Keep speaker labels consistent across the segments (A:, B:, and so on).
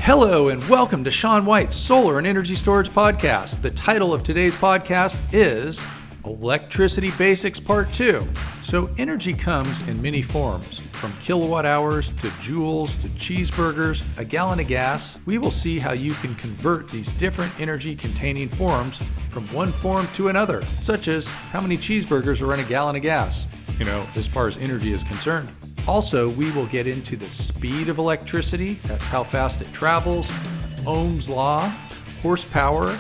A: Hello and welcome to Sean White's Solar and Energy Storage Podcast. The title of today's podcast is Electricity Basics Part 2. So energy comes in many forms, from kilowatt hours to joules to cheeseburgers, a gallon of gas. We will see how you can convert these different energy containing forms from one form to another, such as how many cheeseburgers are in a gallon of gas, as far as energy is concerned. Also, we will get into the speed of electricity, that's how fast it travels, Ohm's law, horsepower,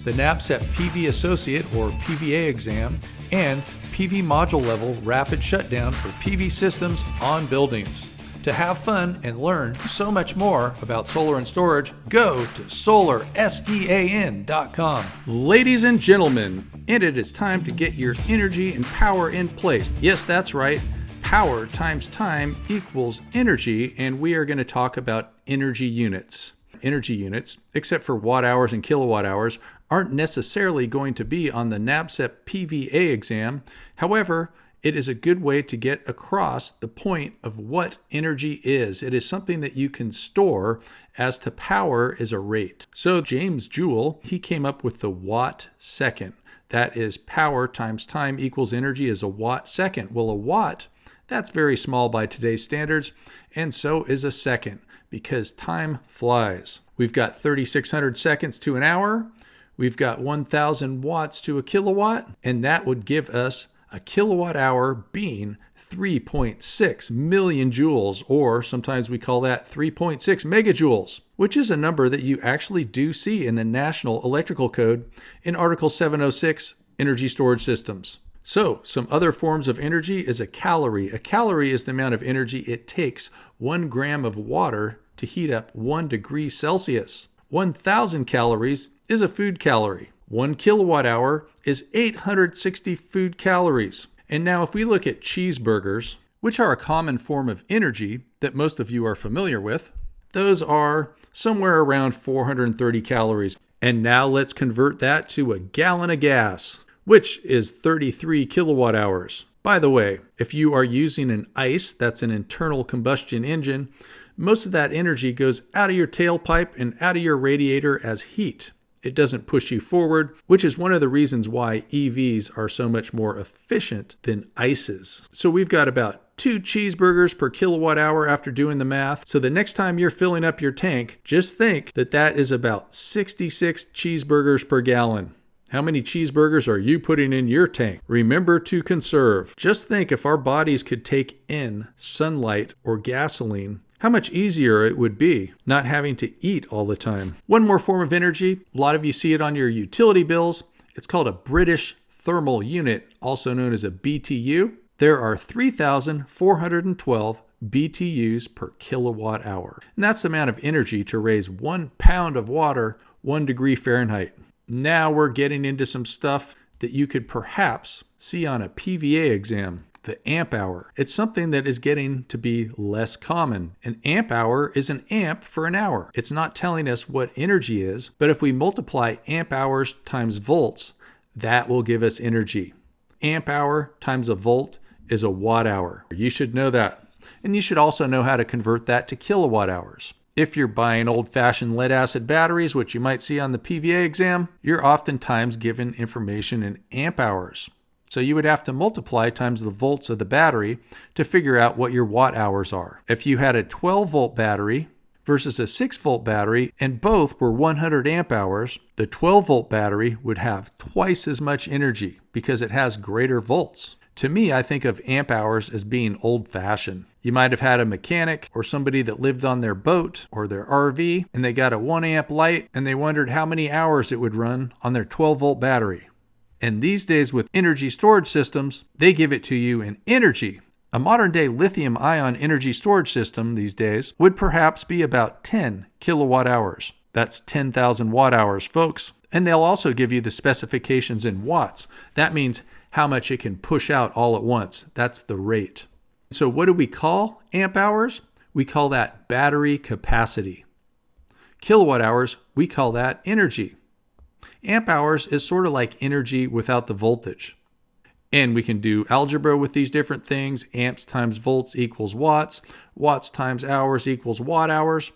A: the NABCEP PVA Associate or PVA exam, and PV module level rapid shutdown for PV systems on buildings. To have fun and learn so much more about solar and storage, go to solarsean.com. Ladies and gentlemen, and it is time to get your energy and power in place. Yes, that's right. Power times time equals energy, and we are going to talk about energy units. Energy units, except for watt hours and kilowatt hours, aren't necessarily going to be on the NABCEP PVA exam. However, it is a good way to get across the point of what energy is. It is something that you can store, as to power is a rate. So James Joule, he came up with the watt second. That is power times time equals energy is a watt second. Well, a watt, that's very small by today's standards, and so is a second, because time flies. We've got 3,600 seconds to an hour, we've got 1,000 watts to a kilowatt, and that would give us a kilowatt hour being 3.6 million joules, or sometimes we call that 3.6 megajoules, which is a number that you actually do see in the National Electrical Code in Article 706, Energy Storage Systems. So, some other forms of energy is a calorie. A calorie is the amount of energy it takes 1 gram of water to heat up 1 degree Celsius. 1,000 calories is a food calorie. 1 kilowatt hour is 860 food calories. And now if we look at cheeseburgers, which are a common form of energy that most of you are familiar with, those are somewhere around 430 calories. And now let's convert that to a gallon of gas, which is 33 kilowatt hours. By the way, if you are using an ICE, that's an internal combustion engine, most of that energy goes out of your tailpipe and out of your radiator as heat. It doesn't push you forward, which is one of the reasons why EVs are so much more efficient than ICEs. So we've got about 2 cheeseburgers per kilowatt hour after doing the math. So the next time you're filling up your tank, just think that that is about 66 cheeseburgers per gallon. How many cheeseburgers are you putting in your tank? Remember to conserve. Just think if our bodies could take in sunlight or gasoline, how much easier it would be not having to eat all the time. One more form of energy, a lot of you see it on your utility bills. It's called a British thermal unit, also known as a BTU. There are 3,412 BTUs per kilowatt hour. And that's the amount of energy to raise 1 pound of water 1 degree Fahrenheit. Now we're getting into some stuff that you could perhaps see on a PVA exam, the amp hour. It's something that is getting to be less common. An amp hour is an amp for an hour. It's not telling us what energy is, but if we multiply amp hours times volts, that will give us energy. Amp hour times a volt is a watt hour. You should know that. And you should also know how to convert that to kilowatt hours. If you're buying old-fashioned lead-acid batteries, which you might see on the PVA exam, you're oftentimes given information in amp hours. So you would have to multiply times the volts of the battery to figure out what your watt hours are. If you had a 12-volt battery versus a 6-volt battery, and both were 100 amp hours, the 12-volt battery would have twice as much energy because it has greater volts. To me, I think of amp hours as being old-fashioned. You might have had a mechanic or somebody that lived on their boat or their RV, and they got a 1 amp light, and they wondered how many hours it would run on their 12-volt battery. And these days with energy storage systems, they give it to you in energy. A modern-day lithium-ion energy storage system these days would perhaps be about 10 kilowatt hours. That's 10,000 watt hours, folks. And they'll also give you the specifications in watts. That means how much it can push out all at once. That's the rate. So what do we call amp hours? We call that battery capacity. Kilowatt hours, we call that energy. Amp hours is sort of like energy without the voltage. And we can do algebra with these different things. Amps times volts equals watts. Watts times hours equals watt hours.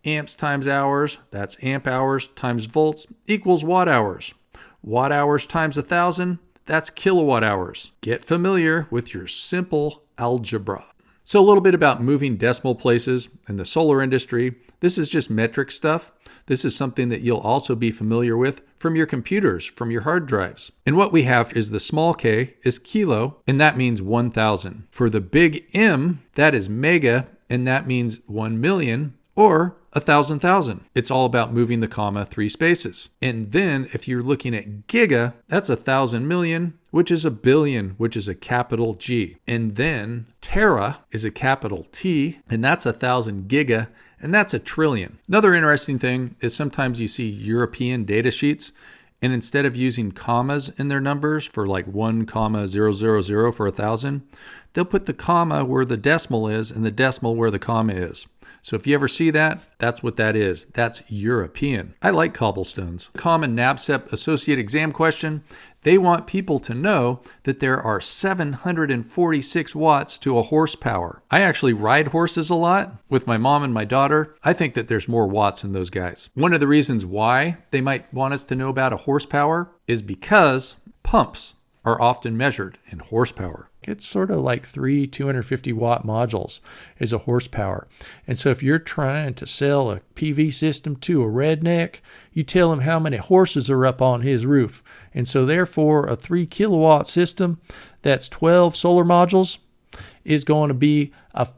A: Amps times hours, that's amp hours times volts, equals watt hours. Watt hours times 1,000, that's kilowatt hours. Get familiar with your simple algebra. So a little bit about moving decimal places in the solar industry. This is just metric stuff. This is something that you'll also be familiar with from your computers, from your hard drives. And what we have is the small k is kilo, and that means 1,000. For the big M, that is mega, and that means 1 million, or 1,000,000. It's all about moving the comma 3 spaces. And then if you're looking at giga, that's 1,000 million, which is a billion, which is a capital G. And then tera is a capital T, and that's 1,000 giga, and that's a trillion. Another interesting thing is sometimes you see European data sheets, and instead of using commas in their numbers for like 1,000 for 1,000, they'll put the comma where the decimal is and the decimal where the comma is. So if you ever see that, that's what that is. That's European. I like cobblestones. Common NABCEP associate exam question. They want people to know that there are 746 watts to a horsepower. I actually ride horses a lot with my mom and my daughter. I think that there's more watts in those guys. One of the reasons why they might want us to know about a horsepower is because pumps are often measured in horsepower. It's sort of like 3 250 watt modules is a horsepower. And so if you're trying to sell a PV system to a redneck, you tell him how many horses are up on his roof. And so therefore a 3 kilowatt system that's 12 solar modules is going to be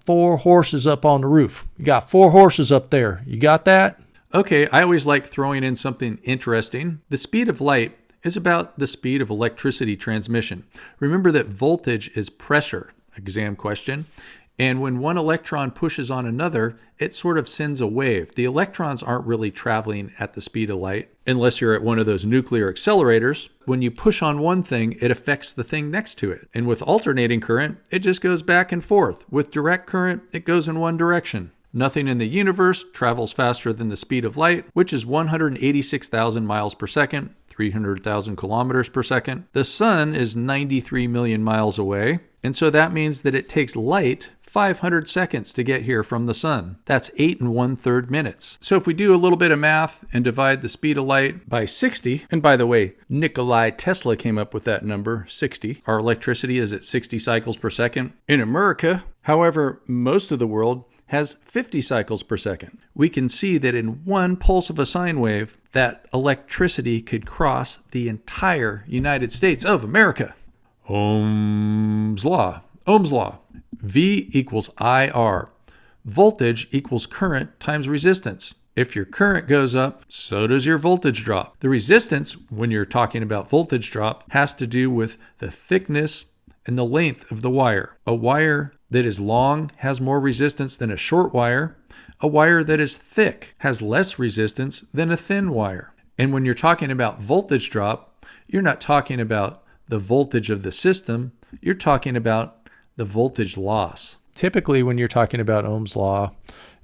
A: 4 horses up on the roof. You got 4 horses up there. You got that? Okay, I always like throwing in something interesting. The speed of light is about the speed of electricity transmission. Remember that voltage is pressure, exam question, and when one electron pushes on another, it sort of sends a wave. The electrons aren't really traveling at the speed of light, unless you're at one of those nuclear accelerators. When you push on one thing, it affects the thing next to it. And with alternating current, it just goes back and forth. With direct current, it goes in one direction. Nothing in the universe travels faster than the speed of light, which is 186,000 miles per second, 300,000 kilometers per second. The sun is 93 million miles away, and so that means that it takes light 500 seconds to get here from the sun. That's 8 1/3 minutes. So if we do a little bit of math and divide the speed of light by 60, and by the way, Nikola Tesla came up with that number, 60. Our electricity is at 60 cycles per second. In America, however, most of the world has 50 cycles per second. We can see that in one pulse of a sine wave, that electricity could cross the entire United States of America. Ohm's law. Ohm's law. V equals IR. Voltage equals current times resistance. If your current goes up, so does your voltage drop. The resistance, when you're talking about voltage drop, has to do with the thickness and the length of the wire. A wire that is long has more resistance than a short wire. A wire that is thick has less resistance than a thin wire. And when you're talking about voltage drop, you're not talking about the voltage of the system, you're talking about the voltage loss. Typically, when you're talking about Ohm's law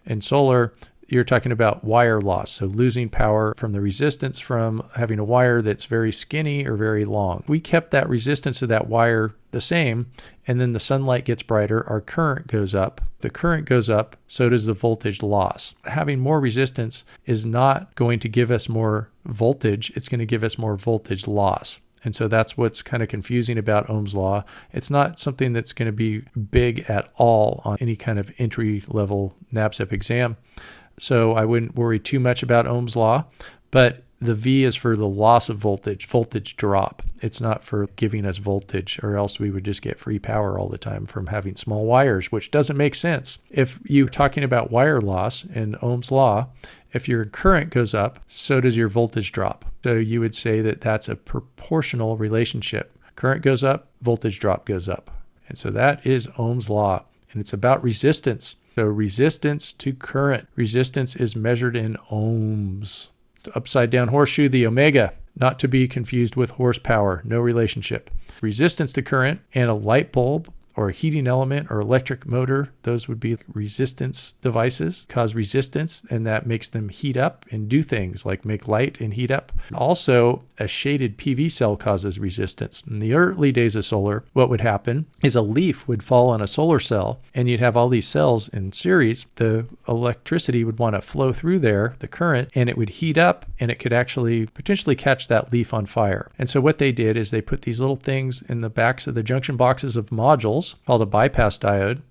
A: and solar, you're talking about wire loss, so losing power from the resistance from having a wire that's very skinny or very long. If we kept that resistance of that wire the same, and then the sunlight gets brighter, our current goes up. The current goes up, so does the voltage loss. Having more resistance is not going to give us more voltage, it's going to give us more voltage loss. And so that's what's kind of confusing about Ohm's law. It's not something that's going to be big at all on any kind of entry-level NABCEP exam. So I wouldn't worry too much about Ohm's law, but the V is for the loss of voltage drop. It's not for giving us voltage, or else we would just get free power all the time from having small wires, which doesn't make sense. If you're talking about wire loss in Ohm's law, if your current goes up, so does your voltage drop. So you would say that that's a proportional relationship. Current goes up, voltage drop goes up. And so that is Ohm's law, and it's about resistance. So resistance to current. Resistance is measured in ohms. It's the upside down horseshoe, the omega, not to be confused with horsepower, no relationship. Resistance to current and a light bulb or a heating element or electric motor. Those would be resistance devices, cause resistance, and that makes them heat up and do things like make light and heat up. Also, a shaded PV cell causes resistance. In the early days of solar, what would happen is a leaf would fall on a solar cell, and you'd have all these cells in series. The electricity would want to flow through there, the current, and it would heat up, and it could actually potentially catch that leaf on fire. And so what they did is they put these little things in the backs of the junction boxes of modules called a bypass diode,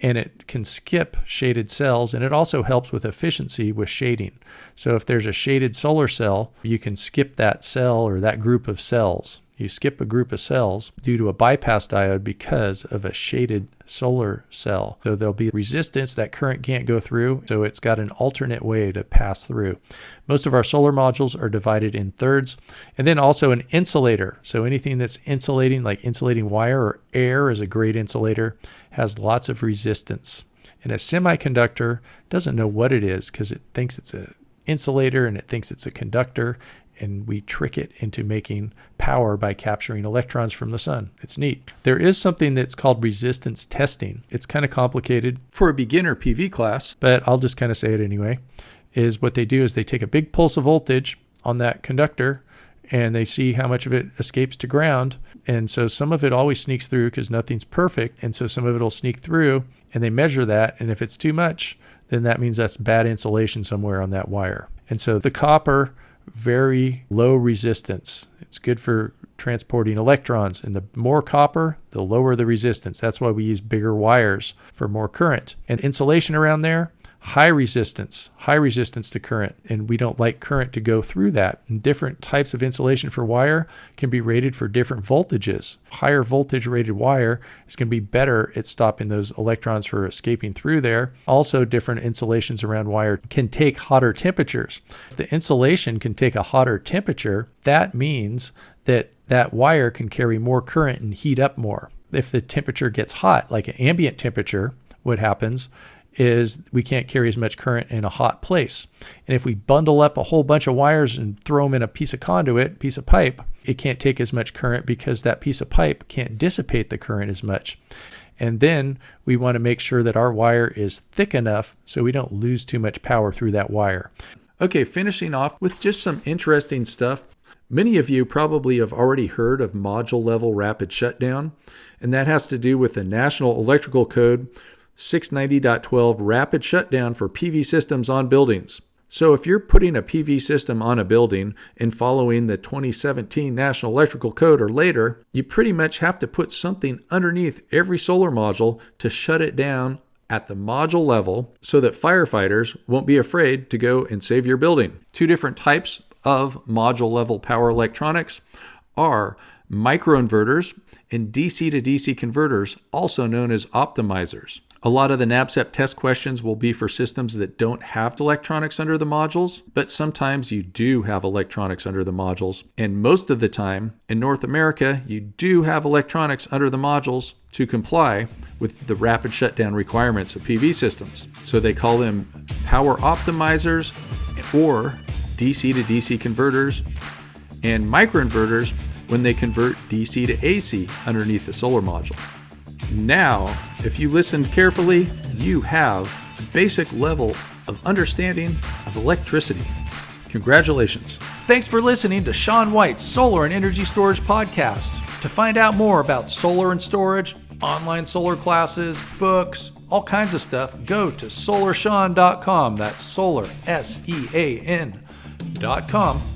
A: and it can skip shaded cells, and it also helps with efficiency with shading. So if there's a shaded solar cell, you can skip that cell or that group of cells. You skip a group of cells due to a bypass diode because of a shaded solar cell. So there'll be resistance that current can't go through, so it's got an alternate way to pass through. Most of our solar modules are divided in thirds, and then also an insulator. So anything that's insulating, like insulating wire or air is a great insulator, has lots of resistance. And a semiconductor doesn't know what it is because it thinks it's an insulator and it thinks it's a conductor, and we trick it into making power by capturing electrons from the sun. It's neat. There is something that's called resistance testing. It's kind of complicated for a beginner PV class, but I'll just kind of say it anyway. Is what they do is they take a big pulse of voltage on that conductor, and they see how much of it escapes to ground. And so some of it always sneaks through because nothing's perfect, and so some of it will sneak through, and they measure that, and if it's too much, then that means that's bad insulation somewhere on that wire. And so the copper, very low resistance. It's good for transporting electrons, and the more copper, the lower the resistance. That's why we use bigger wires for more current. And insulation around there, high resistance to current, and we don't like current to go through that. And different types of insulation for wire can be rated for different voltages. Higher voltage rated wire is going to be better at stopping those electrons from escaping through there. Also, different insulations around wire can take hotter temperatures. If the insulation can take a hotter temperature, that means that that wire can carry more current and heat up more. If the temperature gets hot, like an ambient temperature, what happens is we can't carry as much current in a hot place. And if we bundle up a whole bunch of wires and throw them in a piece of conduit, piece of pipe, it can't take as much current because that piece of pipe can't dissipate the current as much. And then we want to make sure that our wire is thick enough so we don't lose too much power through that wire. Okay, finishing off with just some interesting stuff. Many of you probably have already heard of module level rapid shutdown, and that has to do with the National Electrical Code 690.12 rapid shutdown for PV systems on buildings. So if you're putting a PV system on a building and following the 2017 National Electrical Code or later, you pretty much have to put something underneath every solar module to shut it down at the module level so that firefighters won't be afraid to go and save your building. Two different types of module level power electronics are microinverters and DC to DC converters, also known as optimizers. A lot of the NABCEP test questions will be for systems that don't have electronics under the modules, but sometimes you do have electronics under the modules. And most of the time, in North America, you do have electronics under the modules to comply with the rapid shutdown requirements of PV systems. So they call them power optimizers or DC to DC converters, and microinverters when they convert DC to AC underneath the solar module. Now, if you listened carefully, you have a basic level of understanding of electricity. Congratulations. Thanks for listening to Sean White's Solar and Energy Storage Podcast. To find out more about solar and storage, online solar classes, books, all kinds of stuff, go to solarsean.com. That's solar, SEAN.com.